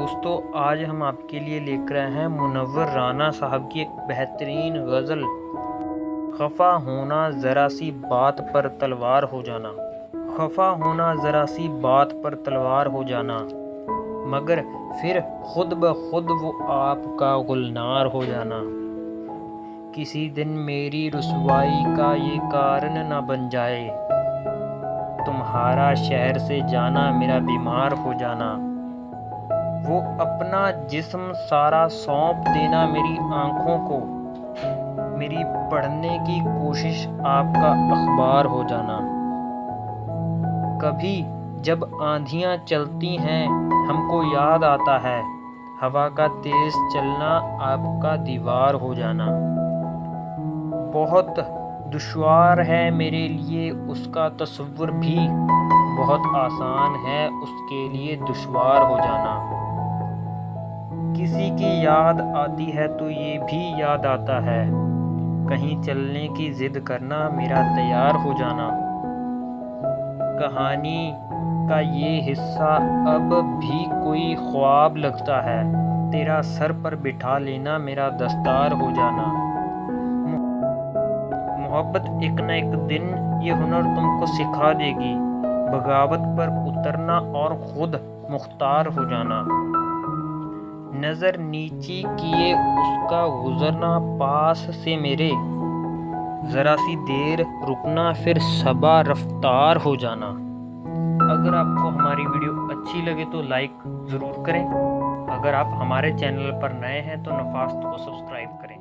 دوستو آج ہم آپ کے لیے لے کر آئے ہیں منور رانا صاحب کی ایک بہترین غزل خفا ہونا ذرا سی بات پر تلوار ہو جانا۔ خفا ہونا ذرا سی بات پر تلوار ہو جانا، مگر پھر خود بخود وہ آپ کا گلنار ہو جانا۔ کسی دن میری رسوائی کا یہ کارن نہ بن جائے، تمہارا شہر سے جانا میرا بیمار ہو جانا۔ وہ اپنا جسم سارا سونپ دینا میری آنکھوں کو، میری پڑھنے کی کوشش آپ کا اخبار ہو جانا۔ کبھی جب آندھیاں چلتی ہیں ہم کو یاد آتا ہے، ہوا کا تیز چلنا آپ کا دیوار ہو جانا۔ بہت دشوار ہے میرے لیے اس کا تصور بھی، بہت آسان ہے اس کے لیے دشوار ہو جانا۔ کسی کی یاد آتی ہے تو یہ بھی یاد آتا ہے، کہیں چلنے کی ضد کرنا میرا تیار ہو جانا۔ کہانی کا یہ حصہ اب بھی کوئی خواب لگتا ہے، تیرا سر پر بٹھا لینا میرا دستار ہو جانا۔ محبت ایک نہ ایک دن یہ ہنر تم کو سکھا دے گی، بغاوت پر اترنا اور خود مختار ہو جانا۔ نظر نیچی کیے اس کا گزرنا پاس سے میرے، ذرا سی دیر رکنا پھر صبا رفتار ہو جانا۔ اگر آپ کو ہماری ویڈیو اچھی لگے تو لائک ضرور کریں، اگر آپ ہمارے چینل پر نئے ہیں تو نفاست کو سبسکرائب کریں۔